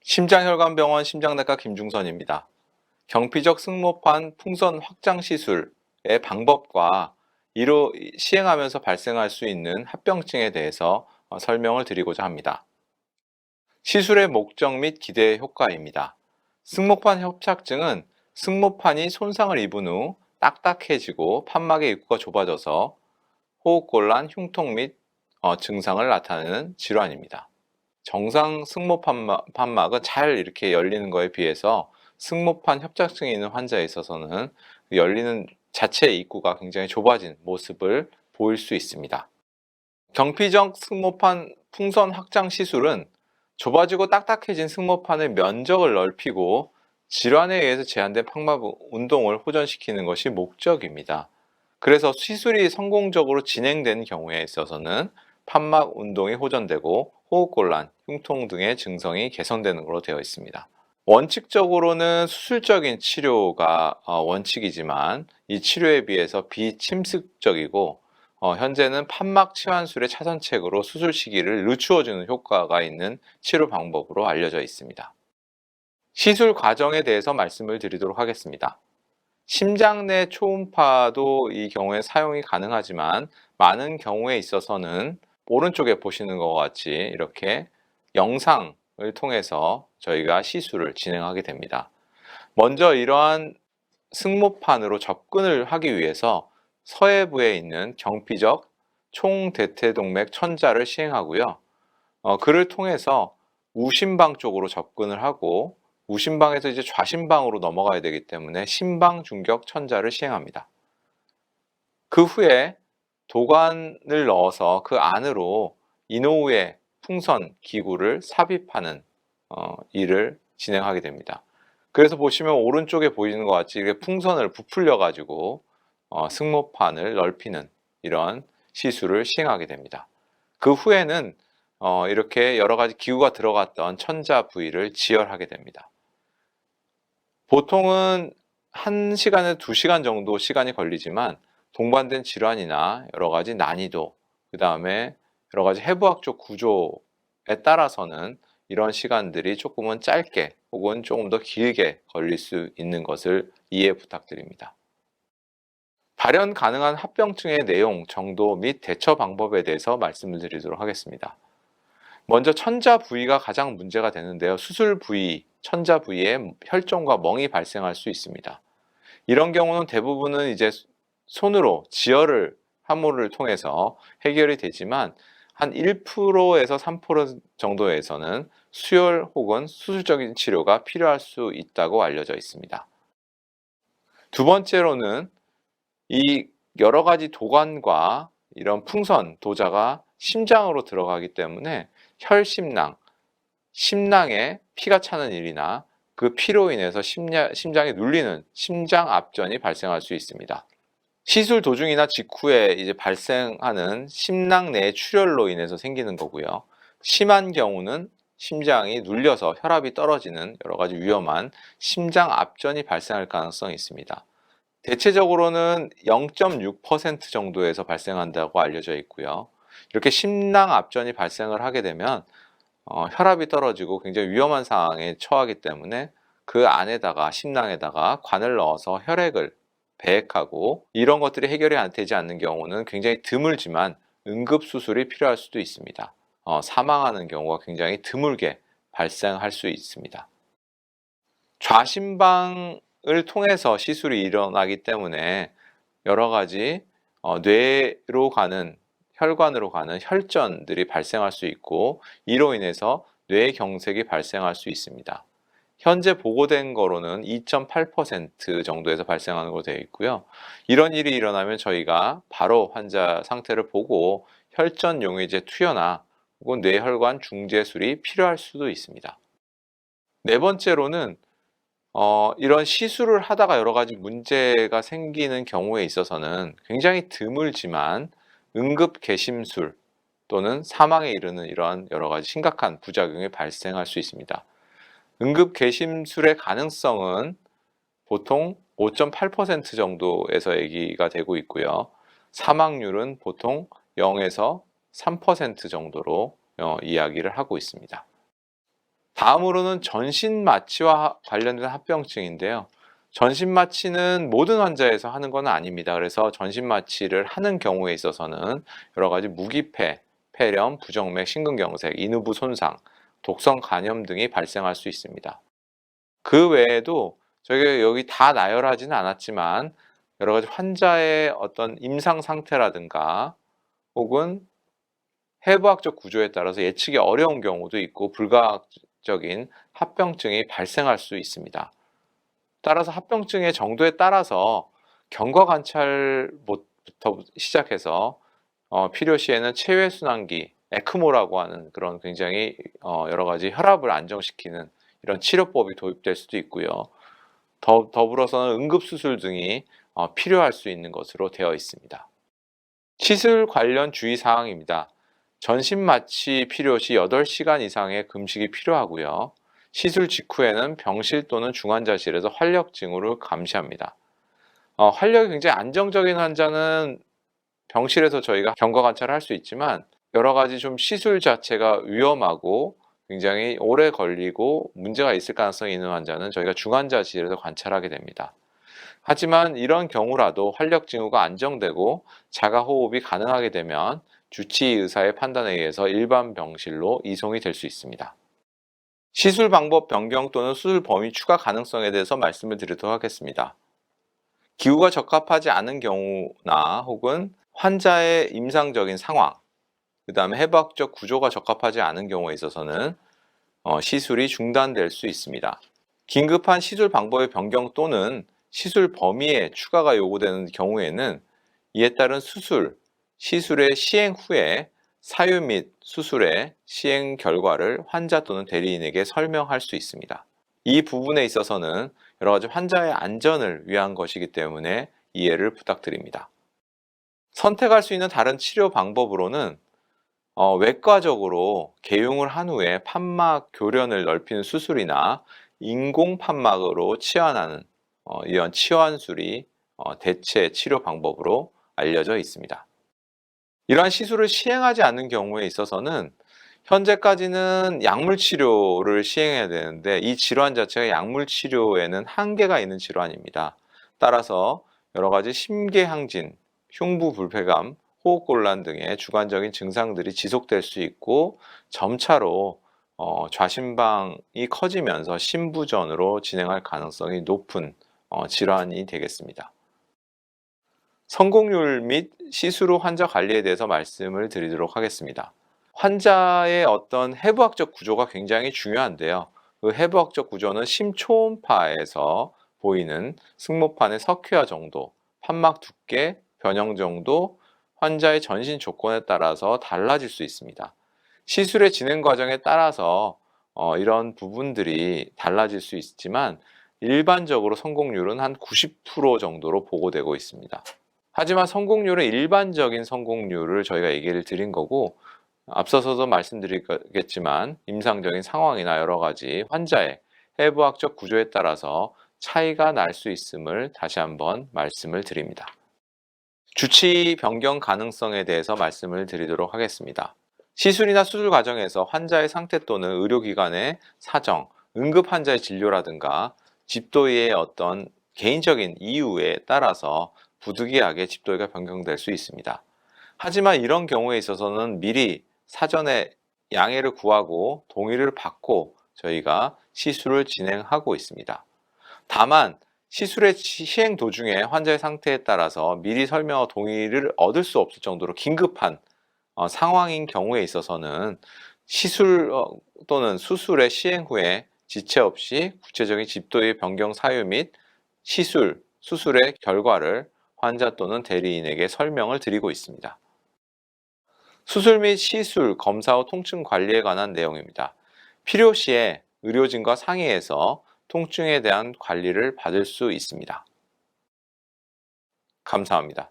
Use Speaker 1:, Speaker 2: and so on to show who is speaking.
Speaker 1: 심장혈관병원 심장내과 김중선입니다. 경피적 승모판 풍선 확장 시술의 방법과 이로 시행하면서 발생할 수 있는 합병증에 대해서 설명을 드리고자 합니다. 시술의 목적 및 기대 효과입니다. 승모판 협착증은 승모판이 손상을 입은 후 딱딱해지고 판막의 입구가 좁아져서 호흡곤란, 흉통 및 증상을 나타내는 질환입니다. 정상 승모판막은 잘 이렇게 열리는 것에 비해서 승모판 협착증이 있는 환자에 있어서는 열리는 자체 입구가 굉장히 좁아진 모습을 보일 수 있습니다. 경피적 승모판 풍선 확장 시술은 좁아지고 딱딱해진 승모판의 면적을 넓히고 질환에 의해서 제한된 판막 운동을 호전시키는 것이 목적입니다. 그래서 시술이 성공적으로 진행된 경우에 있어서는 판막 운동이 호전되고 호흡곤란, 흉통 등의 증상이 개선되는 것으로 되어 있습니다. 원칙적으로는 수술적인 치료가 원칙이지만 이 치료에 비해서 비침습적이고 현재는 판막 치환술의 차선책으로 수술 시기를 늦추어주는 효과가 있는 치료 방법으로 알려져 있습니다. 시술 과정에 대해서 말씀을 드리도록 하겠습니다. 심장 내 초음파도 이 경우에 사용이 가능하지만 많은 경우에 있어서는 오른쪽에 보시는 것과 같이 이렇게 영상을 통해서 저희가 시술을 진행하게 됩니다. 먼저 이러한 승모판으로 접근을 하기 위해서 서해부에 있는 경피적 총대퇴동맥 천자를 시행하고요. 그를 통해서 우심방 쪽으로 접근을 하고 우심방에서 이제 좌심방으로 넘어가야 되기 때문에 심방 중격 천자를 시행합니다. 그 후에 도관을 넣어서 그 안으로 이노우의 풍선 기구를 삽입하는 일을 진행하게 됩니다. 그래서 보시면 오른쪽에 보이는 것 같이 이렇게 풍선을 부풀려 가지고 승모판을 넓히는 이런 시술을 시행하게 됩니다. 그 후에는 이렇게 여러 가지 기구가 들어갔던 천자 부위를 지혈하게 됩니다. 보통은 1시간에서 2시간 정도 시간이 걸리지만 동반된 질환이나 여러 가지 난이도, 그 다음에 여러 가지 해부학적 구조에 따라서는 이런 시간들이 조금은 짧게 혹은 조금 더 길게 걸릴 수 있는 것을 이해 부탁드립니다. 발현 가능한 합병증의 내용, 정도 및 대처 방법에 대해서 말씀을 드리도록 하겠습니다. 먼저 천자 부위가 가장 문제가 되는데요. 수술 부위, 천자 부위에 혈전과 멍이 발생할 수 있습니다. 이런 경우는 대부분은 이제 손으로 지혈을 함몰을 통해서 해결이 되지만 한 1%에서 3% 정도에서는 수혈 혹은 수술적인 치료가 필요할 수 있다고 알려져 있습니다. 두 번째로는 이 여러 가지 도관과 이런 풍선, 도자가 심장으로 들어가기 때문에 혈심낭, 심낭에 피가 차는 일이나 그 피로 인해서 심장이 눌리는 심장 압전이 발생할 수 있습니다. 시술 도중이나 직후에 이제 발생하는 심낭 내 출혈로 인해서 생기는 거고요. 심한 경우는 심장이 눌려서 혈압이 떨어지는 여러 가지 위험한 심장 압전이 발생할 가능성이 있습니다. 대체적으로는 0.6% 정도에서 발생한다고 알려져 있고요. 이렇게 심낭 압전이 발생을 하게 되면 혈압이 떨어지고 굉장히 위험한 상황에 처하기 때문에 그 안에다가 심낭에다가 관을 넣어서 혈액을 배액하고 이런 것들이 해결이 되지 않는 경우는 굉장히 드물지만 응급수술이 필요할 수도 있습니다. 사망하는 경우가 굉장히 드물게 발생할 수 있습니다. 좌심방을 통해서 시술이 일어나기 때문에 여러 가지 뇌로 가는 혈관으로 가는 혈전들이 발생할 수 있고 이로 인해서 뇌경색이 발생할 수 있습니다. 현재 보고된 거로는 2.8% 정도에서 발생하는 것으로 되어 있고요. 이런 일이 일어나면 저희가 바로 환자 상태를 보고 혈전 용해제 투여나 혹은 뇌혈관 중재술이 필요할 수도 있습니다. 네 번째로는 이런 시술을 하다가 여러 가지 문제가 생기는 경우에 있어서는 굉장히 드물지만 응급개심술 또는 사망에 이르는 이러한 여러 가지 심각한 부작용이 발생할 수 있습니다. 응급개심술의 가능성은 보통 5.8% 정도에서 얘기가 되고 있고요. 사망률은 보통 0에서 3% 정도로 이야기를 하고 있습니다. 다음으로는 전신마취와 관련된 합병증인데요. 전신마취는 모든 환자에서 하는 건 아닙니다. 그래서 전신마취를 하는 경우에 있어서는 여러 가지 무기폐, 폐렴, 부정맥, 심근경색, 인후부 손상, 독성 간염 등이 발생할 수 있습니다. 그 외에도 저희가 여기 다 나열하지는 않았지만 여러 가지 환자의 어떤 임상 상태라든가 혹은 해부학적 구조에 따라서 예측이 어려운 경우도 있고 불가항적인 합병증이 발생할 수 있습니다. 따라서 합병증의 정도에 따라서 경과 관찰부터 시작해서 필요시에는 체외순환기, 에크모라고 하는 그런 굉장히 여러 가지 혈압을 안정시키는 이런 치료법이 도입될 수도 있고요. 더불어서는 응급수술 등이 필요할 수 있는 것으로 되어 있습니다. 시술 관련 주의사항입니다. 전신마취 필요 시 8시간 이상의 금식이 필요하고요. 시술 직후에는 병실 또는 중환자실에서 활력 징후를 감시합니다. 활력이 굉장히 안정적인 환자는 병실에서 저희가 경과 관찰을 할 수 있지만 여러 가지 좀 시술 자체가 위험하고 굉장히 오래 걸리고 문제가 있을 가능성이 있는 환자는 저희가 중환자실에서 관찰하게 됩니다. 하지만 이런 경우라도 활력 징후가 안정되고 자가 호흡이 가능하게 되면 주치 의사의 판단에 의해서 일반 병실로 이송이 될 수 있습니다. 시술 방법 변경 또는 수술 범위 추가 가능성에 대해서 말씀을 드리도록 하겠습니다. 기후가 적합하지 않은 경우나 혹은 환자의 임상적인 상황, 그 다음에 해부학적 구조가 적합하지 않은 경우에 있어서는 시술이 중단될 수 있습니다. 긴급한 시술 방법의 변경 또는 시술 범위에 추가가 요구되는 경우에는 이에 따른 시술의 시행 후에 사유 및 수술의 시행 결과를 환자 또는 대리인에게 설명할 수 있습니다. 이 부분에 있어서는 여러 가지 환자의 안전을 위한 것이기 때문에 이해를 부탁드립니다. 선택할 수 있는 다른 치료 방법으로는 외과적으로 개용을 한 후에 판막 교련을 넓히는 수술이나 인공 판막으로 치환하는 이런 치환술이 대체 치료 방법으로 알려져 있습니다. 이러한 시술을 시행하지 않는 경우에 있어서는 현재까지는 약물 치료를 시행해야 되는데 이 질환 자체가 약물 치료에는 한계가 있는 질환입니다. 따라서 여러 가지 심계항진, 흉부 불쾌감, 호흡곤란 등의 주관적인 증상들이 지속될 수 있고 점차로 좌심방이 커지면서 심부전으로 진행할 가능성이 높은 질환이 되겠습니다. 성공률 및 시술 후 환자 관리에 대해서 말씀을 드리도록 하겠습니다. 환자의 어떤 해부학적 구조가 굉장히 중요한데요. 그 해부학적 구조는 심초음파에서 보이는 승모판의 석회화 정도, 판막 두께, 변형 정도, 환자의 전신 조건에 따라서 달라질 수 있습니다. 시술의 진행 과정에 따라서 이런 부분들이 달라질 수 있지만 일반적으로 성공률은 한 90% 정도로 보고되고 있습니다. 하지만 성공률은 일반적인 성공률을 저희가 얘기를 드린 거고 앞서서도 말씀드리겠지만 임상적인 상황이나 여러 가지 환자의 해부학적 구조에 따라서 차이가 날 수 있음을 다시 한번 말씀을 드립니다. 주치 변경 가능성에 대해서 말씀을 드리도록 하겠습니다. 시술이나 수술 과정에서 환자의 상태 또는 의료기관의 사정, 응급 환자의 진료라든가 집도의의 어떤 개인적인 이유에 따라서 부득이하게 집도의가 변경될 수 있습니다. 하지만 이런 경우에 있어서는 미리 사전에 양해를 구하고 동의를 받고 저희가 시술을 진행하고 있습니다. 다만 시술의 시행 도중에 환자의 상태에 따라서 미리 설명과 동의를 얻을 수 없을 정도로 긴급한 상황인 경우에 있어서는 시술 또는 수술의 시행 후에 지체 없이 구체적인 집도의 변경 사유 및 수술의 결과를 환자 또는 대리인에게 설명을 드리고 있습니다. 수술 및 시술, 검사 후 통증 관리에 관한 내용입니다. 필요시에 의료진과 상의해서 통증에 대한 관리를 받을 수 있습니다. 감사합니다.